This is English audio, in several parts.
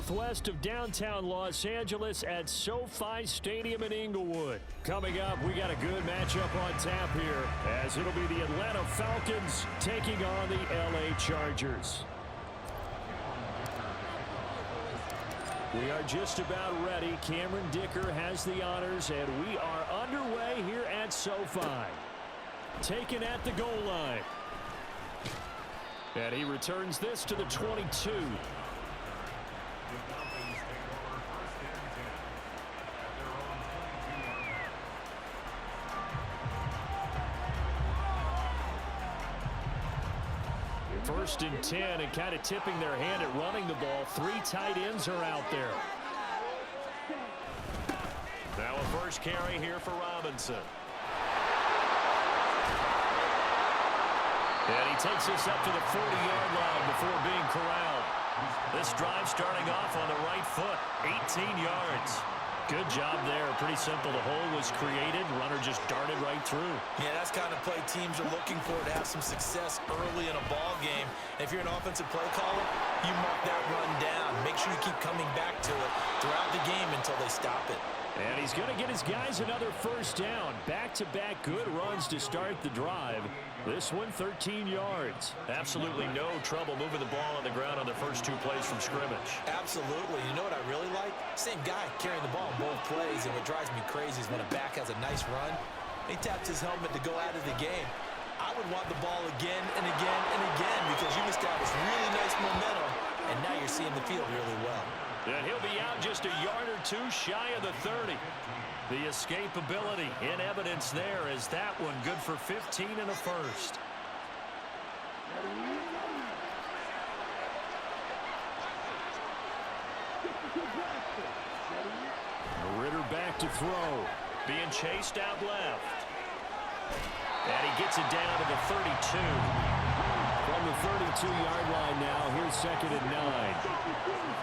northwest of downtown Los Angeles at SoFi Stadium in Inglewood. Coming up, we got a good matchup on tap here, as it'll be the Atlanta Falcons taking on the LA Chargers. We are just about ready. Cameron Dicker has the honors, and we are underway here at SoFi. Taken at the goal line. And he returns this to the 22. First and 10, and kind of tipping their hand at running the ball. 3 tight ends are out there. Now a first carry here for Robinson. And he takes this up to the 40-yard line before being corralled. This drive starting off on the right foot, 18 yards. Good job there. Pretty simple. The hole was created. Runner just darted right through. Yeah, that's kind of play teams are looking for to have some success early in a ball game. If you're an offensive play caller, you mark that run down. Make sure you keep coming back to it throughout the game until they stop it. And he's going to get his guys another first down. Back-to-back good runs to start the drive. This one, 13 yards. Absolutely no trouble moving the ball on the ground on the first 2 plays from scrimmage. Absolutely. You know what I really like? Same guy carrying the ball in both plays, and what drives me crazy is when a back has a nice run, he taps his helmet to go out of the game. I would want the ball again and again and again because you established really nice momentum, and now you're seeing the field really well. And he'll be out just a yard or 2 shy of the 30. The escapability in evidence there as that one good for 15 and a first. Ritter back to throw. Being chased out left. And he gets it down to the 32. From the 32-yard line now, here's 2nd and 9.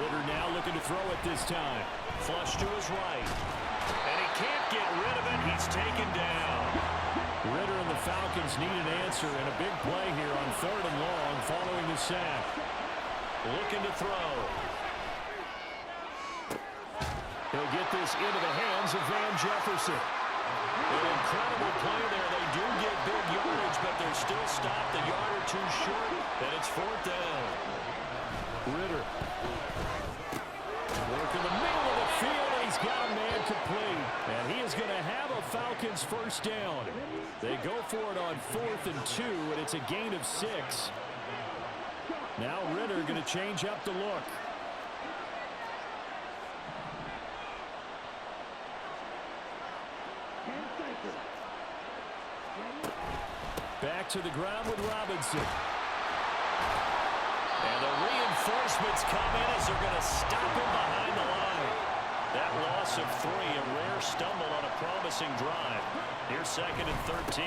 Ritter now looking to throw it this time. Flush to his right. And he can't get rid of it. He's taken down. Ritter and the Falcons need an answer, and a big play here on 3rd and long following the sack. Looking to throw. He'll get this into the hands of Van Jefferson. An incredible play there. They do get big yardage, but they're still stopped a yard or 2 short, and it's 4th down. Ritter. Work in the middle of the field, and he's got a man complete. And he is going to have a Falcons first down. They go for it on 4th and 2, and it's a gain of 6. Now Ritter going to change up the look. Back to the ground with Robinson. And the reinforcements come in as they're going to stop him behind the line. That loss of 3, a rare stumble on a promising drive. Here's 2nd and 13.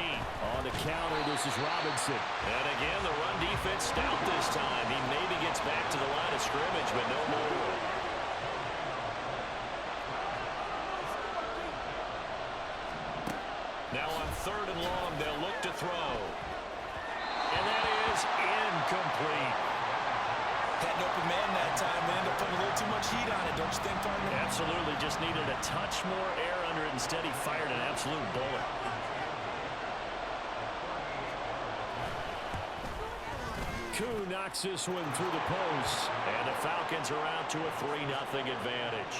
On the counter, this is Robinson. And again, the run defense stout this time. He maybe gets back to the line of scrimmage, but no more. Now on 3rd and long, they'll look to throw. And that is incomplete. Had an open man that time. They ended up putting a little too much heat on it, don't you think, partner? Absolutely. Just needed a touch more air under it. Instead, he fired an absolute bullet. Koo knocks this one through the post. And the Falcons are out to a 3-0 advantage.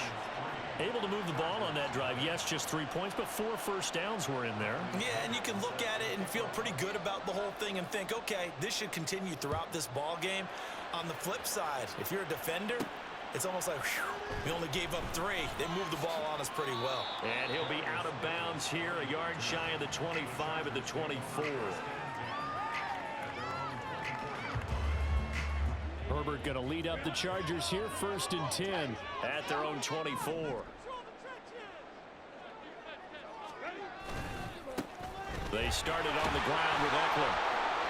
Able to move the ball on that drive. Yes, just 3 points, but 4 first downs were in there. Yeah, and you can look at it and feel pretty good about the whole thing and think, okay, this should continue throughout this ball game. On the flip side, if you're a defender, it's almost like, whew, we only gave up 3. They moved the ball on us pretty well. And he'll be out of bounds here, a yard shy of the 25 at the 24. Herbert going to lead up the Chargers here, 1st and 10 at their own 24. They started on the ground with Eckler.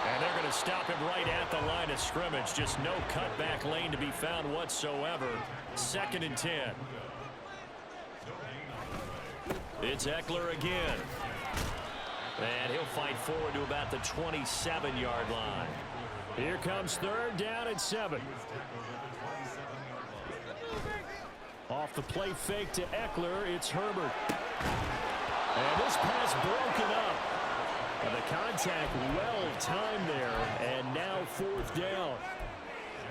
And they're going to stop him right at the line of scrimmage. Just no cutback lane to be found whatsoever. 2nd and 10. It's Eckler again. And he'll fight forward to about the 27-yard line. Here comes 3rd down and 7. the play fake to Eckler. It's Herbert. And this pass broken up. And the contact well timed there. And now 4th down.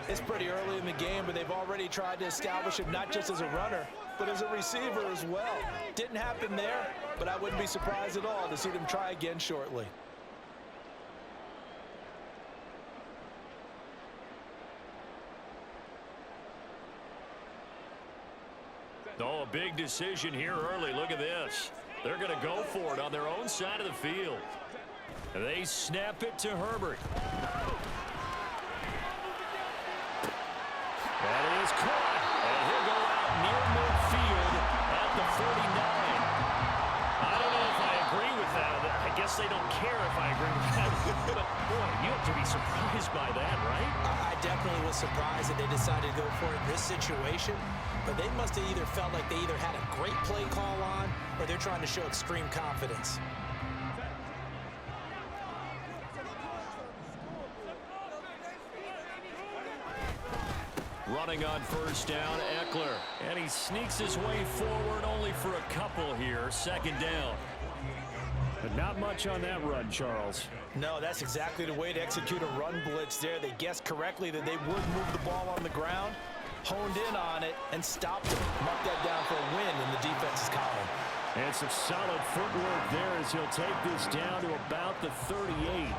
It's pretty early in the game, but they've already tried to establish him not just as a runner, but as a receiver as well. Didn't happen there, but I wouldn't be surprised at all to see them try again shortly. Oh, a big decision here early. Look at this. They're going to go for it on their own side of the field. They snap it to Herbert. That is caught. And he'll go out near midfield at the 49. I don't know if I agree with that. I guess they don't care if I agree with that. But, boy, you have to be surprised by that, right? I definitely was surprised that they decided to go for it in this situation. But they must have either felt like they either had a great play call on or they're trying to show extreme confidence. Running on 1st down, Eckler. And he sneaks his way forward only for a couple here. 2nd down. But not much on that run, Charles. No, that's exactly the way to execute a run blitz there. They guessed correctly that they would move the ball on the ground, honed in on it, and stopped it. Mark that down for a win in the defense's column. And some solid footwork there as he'll take this down to about the 38.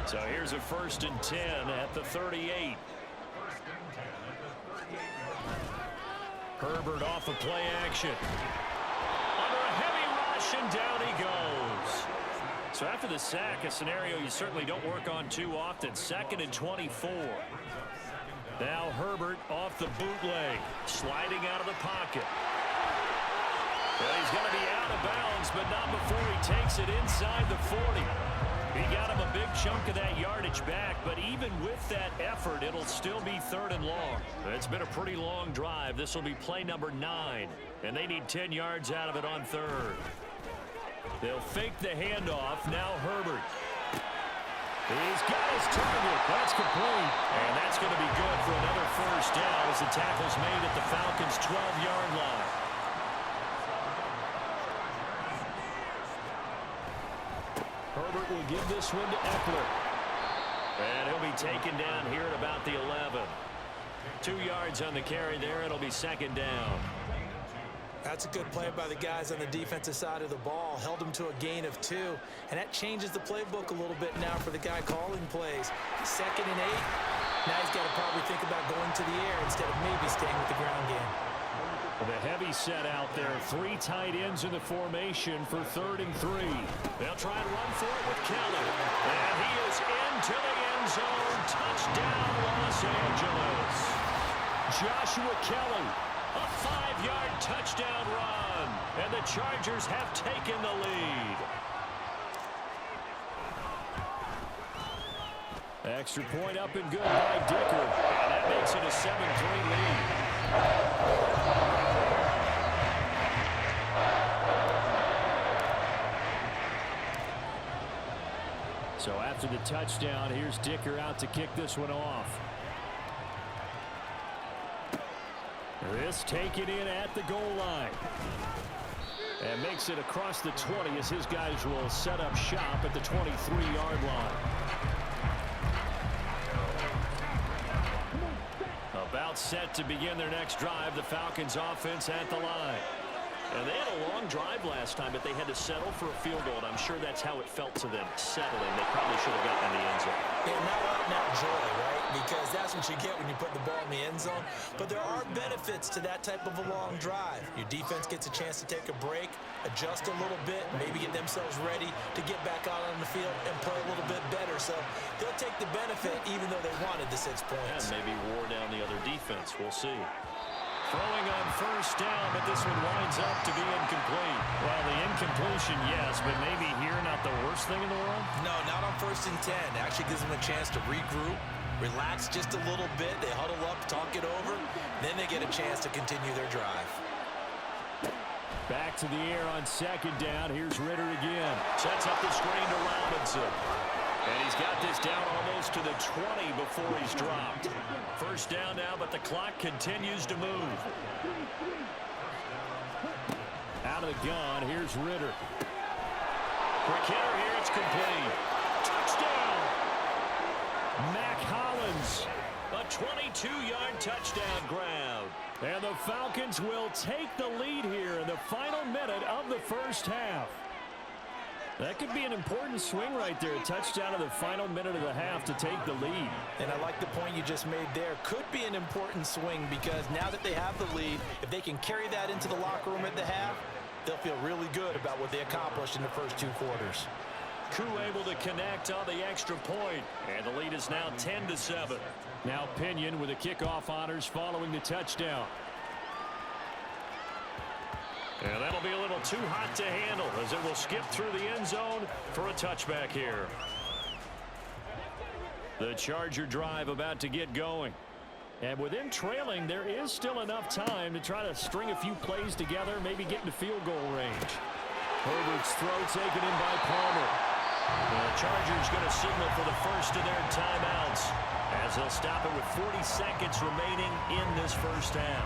So here's a 1st and 10 at the 38. Herbert off of play action. Under a heavy rush, and down he goes. So after the sack, a scenario you certainly don't work on too often. 2nd and 24. Now Herbert off the bootleg, sliding out of the pocket. Well, he's going to be out of bounds, but not before he takes it inside the 40. He got him a big chunk of that yardage back, but even with that effort, it'll still be 3rd and long. It's been a pretty long drive. This will be play number 9, and they need 10 yards out of it on 3rd. They'll fake the handoff. Now Herbert. He's got his target. That's complete. And that's going to be good for another 1st down as the tackle's made at the Falcons' 12-yard line. Herbert will give this one to Eckler. And he'll be taken down here at about the 11. 2 yards on the carry there. It'll be 2nd down. That's a good play by the guys on the defensive side of the ball. Held them to a gain of 2. And that changes the playbook a little bit now for the guy calling plays. 2nd and 8. Now he's got to probably think about going to the air instead of maybe staying with the ground game. The heavy set out there. 3 tight ends in the formation for 3rd and 3. They'll try and run for it with Kelly. And he is into the end zone. Touchdown, Los Angeles. Joshua Kelly, a 5-yard touchdown run. And the Chargers have taken the lead. Extra point up and good by Dicker. And that makes it a 7-3 lead. So after the touchdown, here's Dicker out to kick this one off. This taken in at the goal line. And makes it across the 20 as his guys will set up shop at the 23-yard line. About set to begin their next drive. The Falcons offense at the line. And they had a long drive last time, but they had to settle for a field goal. And I'm sure that's how it felt to them, settling. They probably should have gotten in the end zone. Yeah, not joy, right? Because that's what you get when you put the ball in the end zone. But there are benefits to that type of a long drive. Your defense gets a chance to take a break, adjust a little bit, maybe get themselves ready to get back out on the field and play a little bit better. So they'll take the benefit even though they wanted the 6 points. And maybe wore down the other defense. We'll see. Throwing on 1st down, but this one winds up to be incomplete. Well, the incompletion, yes, but maybe here not the worst thing in the world? No, not on 1st and 10. It actually gives them a chance to regroup, relax just a little bit. They huddle up, talk it over. Then they get a chance to continue their drive. Back to the air on 2nd down. Here's Ritter again. Sets up the screen to Robinson. And he's got this down almost to the 20 before he's dropped. 1st down now, but the clock continues to move. Out of the gun, here's Ritter. Quick hitter here, it's complete. Touchdown! Mac Hollins, a 22-yard touchdown grab. And the Falcons will take the lead here in the final minute of the first half. That could be an important swing right there. A touchdown in the final minute of the half to take the lead. And I like the point you just made there. Could be an important swing because now that they have the lead, if they can carry that into the locker room at the half, they'll feel really good about what they accomplished in the first 2 quarters. Koo able to connect on the extra point. And the lead is now 10-7. Now Pinion with the kickoff honors following the touchdown. And that'll be a little too hot to handle as it will skip through the end zone for a touchback here. The Charger drive about to get going. And with them trailing, there is still enough time to try to string a few plays together, maybe get into field goal range. Herbert's throw taken in by Palmer. The Chargers going to signal for the first of their timeouts as they'll stop it with 40 seconds remaining in this first half.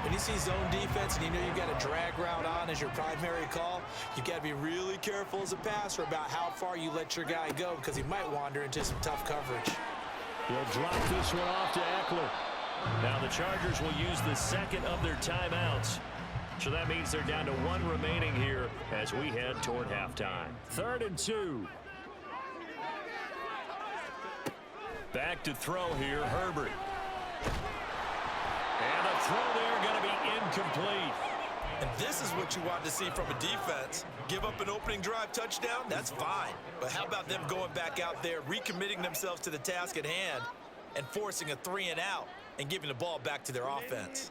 When you see zone defense and you know you've got a drag route on as your primary call, you've got to be really careful as a passer about how far you let your guy go because he might wander into some tough coverage. He'll drop this one off to Eckler. Now the Chargers will use the second of their timeouts. So that means they're down to 1 remaining here as we head toward halftime. 3rd and 2. Back to throw here, Herbert. And the throw there going to be incomplete. And this is what you want to see from a defense. Give up an opening drive touchdown, that's fine. But how about them going back out there, recommitting themselves to the task at hand, and forcing a 3-and-out and giving the ball back to their offense?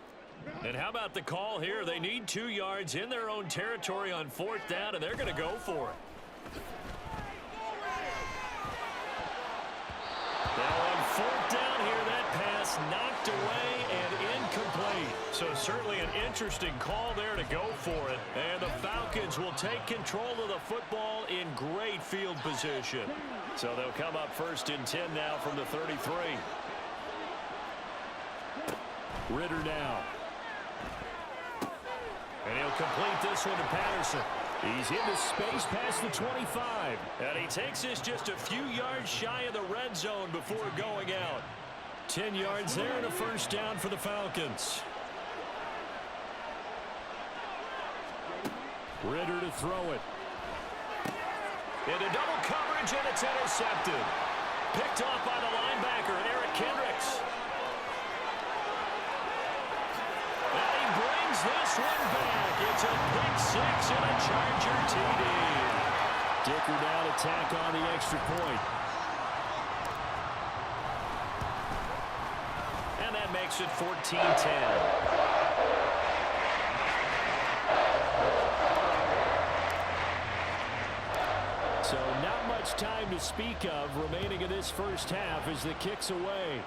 And how about the call here? They need 2 yards in their own territory on 4th down, and they're going to go for it. Now on 4th down here, that pass knocked away and incomplete. So certainly an interesting call there to go for it. And the Falcons will take control of the football in great field position. So they'll come up 1st and 10 now from the 33. Ritter now. And he'll complete this one to Patterson. He's into space past the 25. And he takes this just a few yards shy of the red zone before going out. 10 yards there and a first down for the Falcons. Ritter to throw it. Into double coverage, and it's intercepted. Picked off by the linebacker, Eric Kendricks. And he brings this one back. It's a pick-6 and a Charger TD. Dicker down to tack on the extra point. And that makes it 14-10. So not much time to speak of remaining in this first half as the kick's away.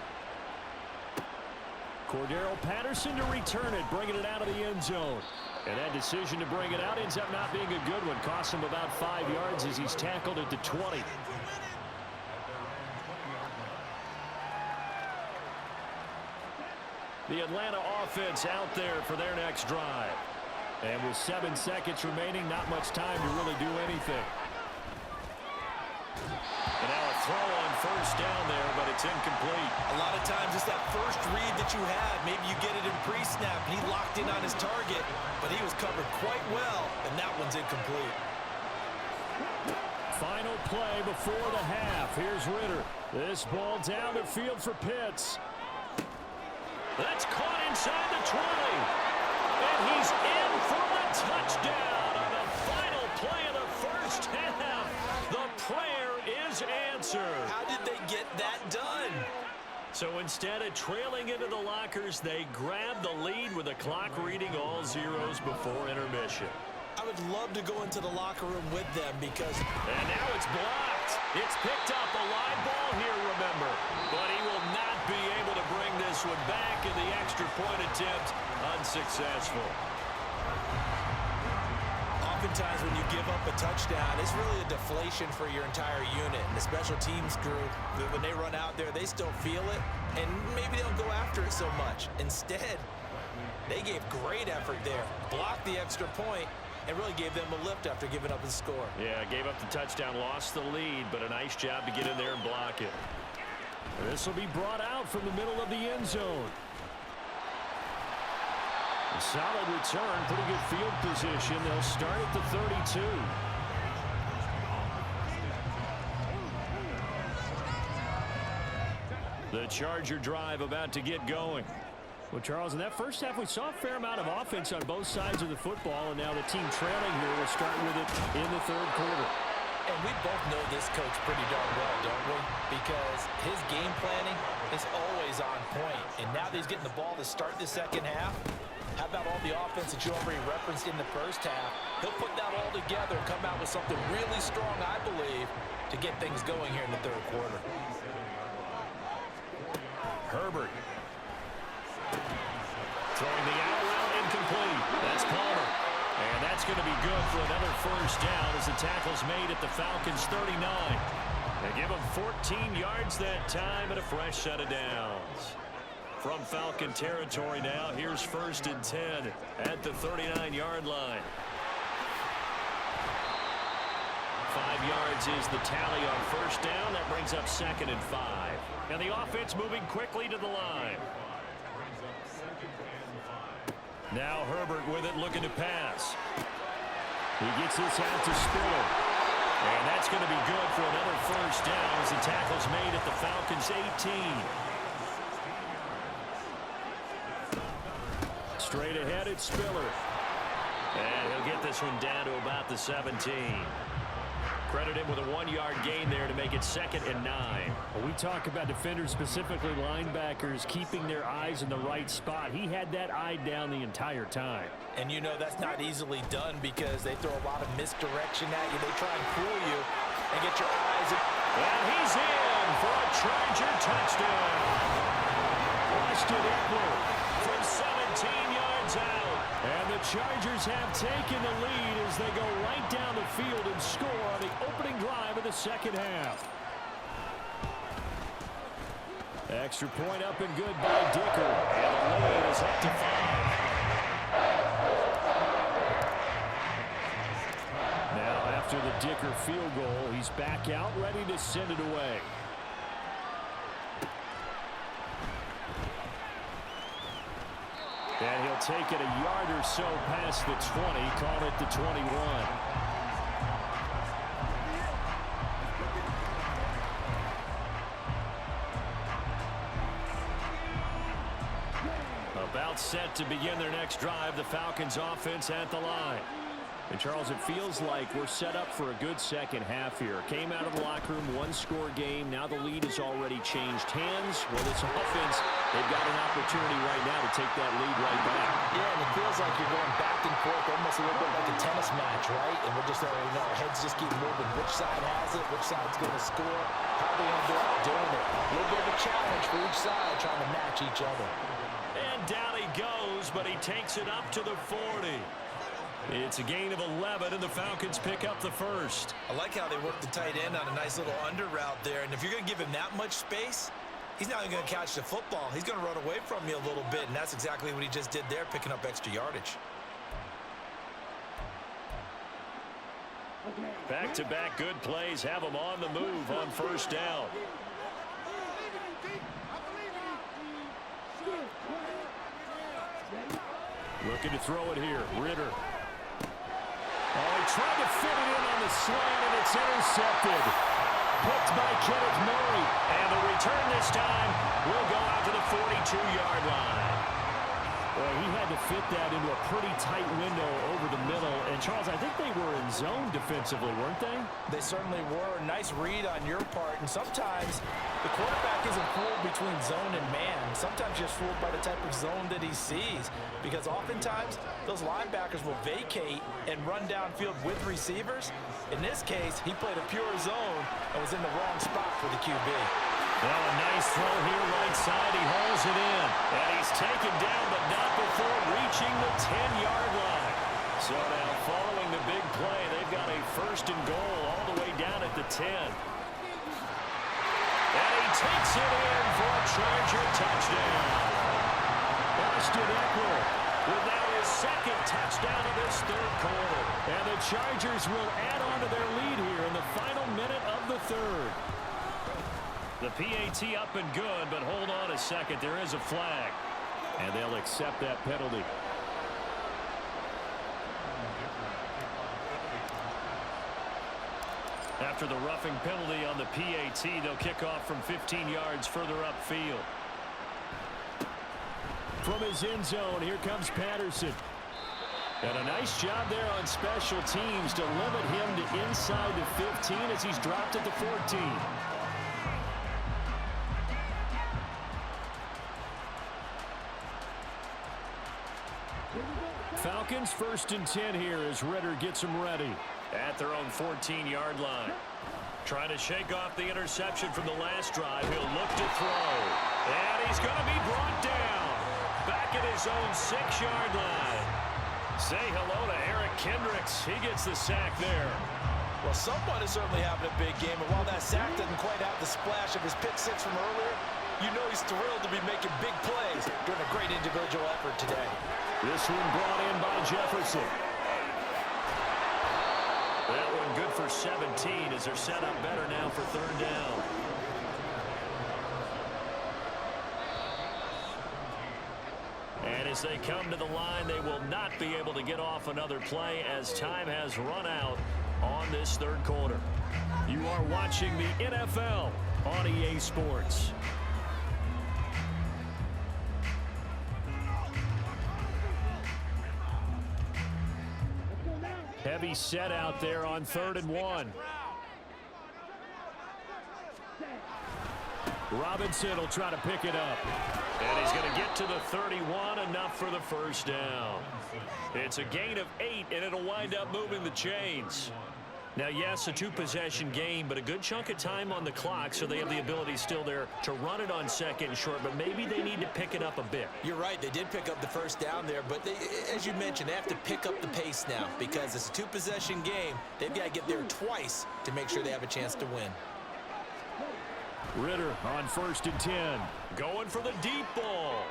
Cordero Patterson to return it, bringing it out of the end zone. And that decision to bring it out ends up not being a good one. Costs him about 5 yards as he's tackled at the 20. The Atlanta offense out there for their next drive. And with 7 seconds remaining, not much time to really do anything. And now a throw on first down there, but it's incomplete. A lot of times it's that first read that you had. Maybe you get it in pre-snap, and he locked in on his target, but he was covered quite well, and that one's incomplete. Final play before the half. Here's Ritter. This ball down the field for Pitts. That's caught inside the 20. And he's in for the touchdown on the final play of the first half. The prayer is answered. How did they get that done? So instead of trailing into the lockers, they grab the lead with the clock reading all zeros before intermission. I would love to go into the locker room with them because... And now it's blocked. It's picked up a live ball here, remember. But he will not be able to bring this one back in the extra point attempt. Unsuccessful. Oftentimes when you give up a touchdown, it's really a deflation for your entire unit. And the special teams group, when they run out there, they still feel it. And maybe they don't go after it so much. Instead, They gave great effort there, blocked the extra point, and really gave them a lift after giving up the score. Yeah, gave up the touchdown, lost the lead, but a nice job to get in there and block it. This will be brought out from the middle of the end zone. A solid return, pretty good field position. They'll start at the 32. The Charger drive about to get going. Well, Charles, in that first half, we saw a fair amount of offense on both sides of the football, and now the team trailing here will start with it in the third quarter. And we both know this coach pretty darn well, don't we? Because his game planning is always on point. And now that he's getting the ball to start the second half, how about all the offense that you already referenced in the first half? He'll put that all together and come out with something really strong, I believe, to get things going here in the third quarter. Herbert. Throwing the out route incomplete. That's Palmer. And that's going to be good for another first down as the tackle's made at the Falcons' 39. They give them 14 yards that time and a fresh set of downs. From Falcon territory now, here's 1st and 10 at the 39-yard line. 5 yards is the tally on first down. That brings up 2nd and 5. And the offense moving quickly to the line. Now Herbert with it, looking to pass. He gets this out to Spiller. And that's going to be good for another first down as the tackle's made at the Falcons' 18. Straight ahead, it's Spiller. And he'll get this one down to about the 17. Credit him with a 1-yard gain there to make it 2nd and 9. Well, we talk about defenders, specifically linebackers, keeping their eyes in the right spot. He had that eye down the entire time. And you know that's not easily done because they throw a lot of misdirection at you. They try and fool you and get your eyes. And he's in for a Charger touchdown. Austin Eckler from 17 yards out. And the Chargers have taken the lead as they go right down the field and score on the opening drive of the second half. Extra point up and good by Dicker. And the lead is up to 5. Now after the Dicker field goal, he's back out ready to send it away. And he'll take it a yard or so past the 20, call it the 21. About set to begin their next drive, the Falcons offense at the line. And Charles, it feels like we're set up for a good second half here. Came out of the locker room, 1-score game. Now the lead has already changed hands. Well, this offense, they've got an opportunity right now to take that lead right back. Yeah, and it feels like you're going back and forth, almost a little bit like a tennis match, right? And we're just, our heads just keep moving. Which side has it? Which side's going to score? How are they going to go out doing it? A little bit of a challenge for each side, trying to match each other. And down he goes, but he takes it up to the 40. It's a gain of 11, and the Falcons pick up the first. I like how they work the tight end on a nice little under route there. And if you're going to give him that much space, he's not even going to catch the football. He's going to run away from you a little bit, and that's exactly what he just did there, picking up extra yardage. Back-to-back good plays have him on the move on first down. Looking to throw it here. Ritter. Oh, he tried to fit it in on the slant, and it's intercepted. Picked by Kenneth Murray. And the return this time will go out to the 42-yard line. Well, he had to fit that into a pretty tight window over the middle. And, Charles, I think they were in zone defensively, weren't they? They certainly were. Nice read on your part. And sometimes the quarterback isn't fooled between zone and man. Sometimes you're fooled by the type of zone that he sees. Because oftentimes, those linebackers will vacate and run downfield with receivers. In this case, he played a pure zone and was in the wrong spot for the QB. Well, a nice throw here right side. He hauls it in. And he's taken down, but not before reaching the 10-yard line. So now, following the big play, they've got a 1st and goal all the way down at the 10. And he takes it in for a Charger touchdown. And Austin Eckler with now his second touchdown of this third quarter. And the Chargers will add on to their lead here in the final minute of the third. The PAT up and good, but hold on a second. There is a flag. And they'll accept that penalty. After the roughing penalty on the PAT, they'll kick off from 15 yards further upfield. From his end zone, here comes Patterson. And a nice job there on special teams to limit him to inside the 15 as he's dropped at the 14. Falcons 1st and 10 here as Ritter gets them ready. At their own 14-yard line. Trying to shake off the interception from the last drive. He'll look to throw. And he's going to be brought down. Back at his own 6-yard line. Say hello to Eric Kendricks. He gets the sack there. Well, someone is certainly having a big game. And while that sack doesn't quite have the splash of his pick six from earlier, you know he's thrilled to be making big plays during a great individual effort today. This one brought in by Jefferson. That one good for 17 as they're set up better now for third down. And as they come to the line, they will not be able to get off another play as time has run out on this third quarter. You are watching the NFL on EA Sports. Heavy set out there on 3rd and 1. Robinson will try to pick it up. And he's going to get to the 31, enough for the first down. It's a gain of 8, and it'll wind up moving the chains. Now, yes, a two-possession game, but a good chunk of time on the clock, so they have the ability still there to run it on 2nd and short, but maybe they need to pick it up a bit. You're right. They did pick up the first down there, but they, as you mentioned, they have to pick up the pace now because it's a two-possession game. They've got to get there twice to make sure they have a chance to win. Ritter on 1st and 10. Going for the deep ball.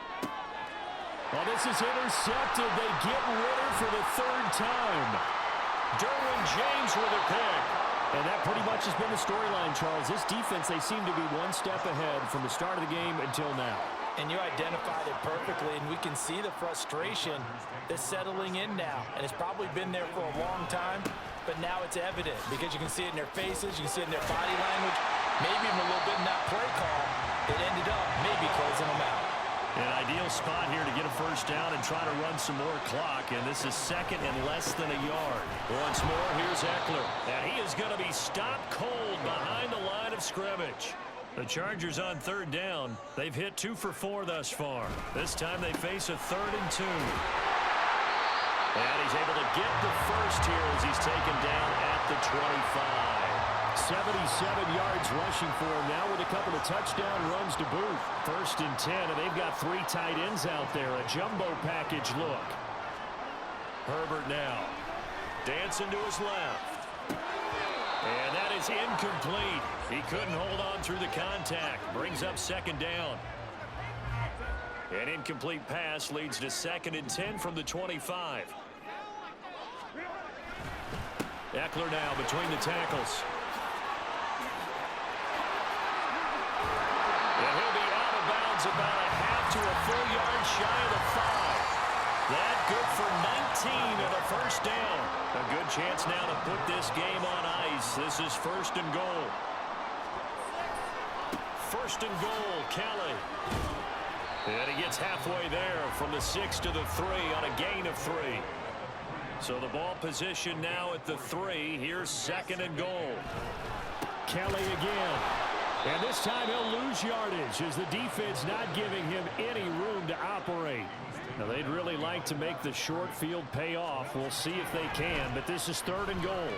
Well, this is intercepted. They get Ritter for the 3rd time. Derwin James with a pick. And that pretty much has been the storyline, Charles. This defense, they seem to be one step ahead from the start of the game until now. And you identified it perfectly, and we can see the frustration that's settling in now. And it's probably been there for a long time, but now it's evident because you can see it in their faces, you can see it in their body language, maybe even a little bit in that play call that ended up maybe closing them out. An ideal spot here to get a first down and try to run some more clock, and this is 2nd and less than a yard. Once more, here's Eckler, and he is going to be stopped cold behind the line of scrimmage. The Chargers on 3rd down. They've hit 2 for 4 thus far. This time they face a 3rd and 2. And he's able to get the first here as he's taken down at the 25. 77 yards rushing for him now with a couple of touchdown runs to boot. 1st and 10, and they've got 3 tight ends out there. A jumbo package look. Herbert now. Dancing to his left. And that is incomplete. He couldn't hold on through the contact. Brings up 2nd down. An incomplete pass leads to 2nd and 10 from the 25. Eckler now between the tackles. And he'll be out of bounds about a half to a full yard shy of the 5. That good for 19 and a first down. A good chance now to put this game on ice. This is 1st and goal. 1st and goal, Kelly. And he gets halfway there from the 6 to the 3 on a gain of 3. So the ball position now at the 3. Here's 2nd and goal. Kelly again. And this time he'll lose yardage as the defense not giving him any room to operate. Now they'd really like to make the short field pay off. We'll see if they can, but this is 3rd and goal.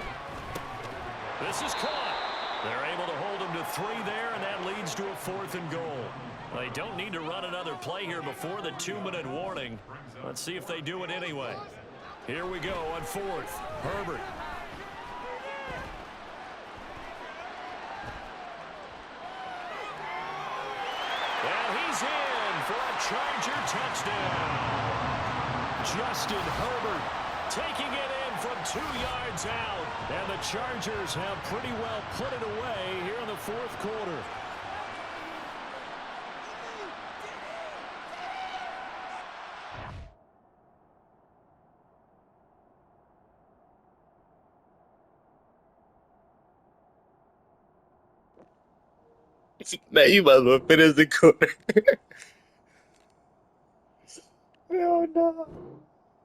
This is caught. They're able to hold him to 3 there, and that leads to a 4th and goal. They don't need to run another play here before the 2-minute warning. Let's see if they do it anyway. Here we go on 4th. Herbert. And he's in for a Charger touchdown. Justin Herbert taking it in from 2 yards out. And the Chargers have pretty well put it away here in the fourth quarter. Man, you might as well finish the quarter. Oh no.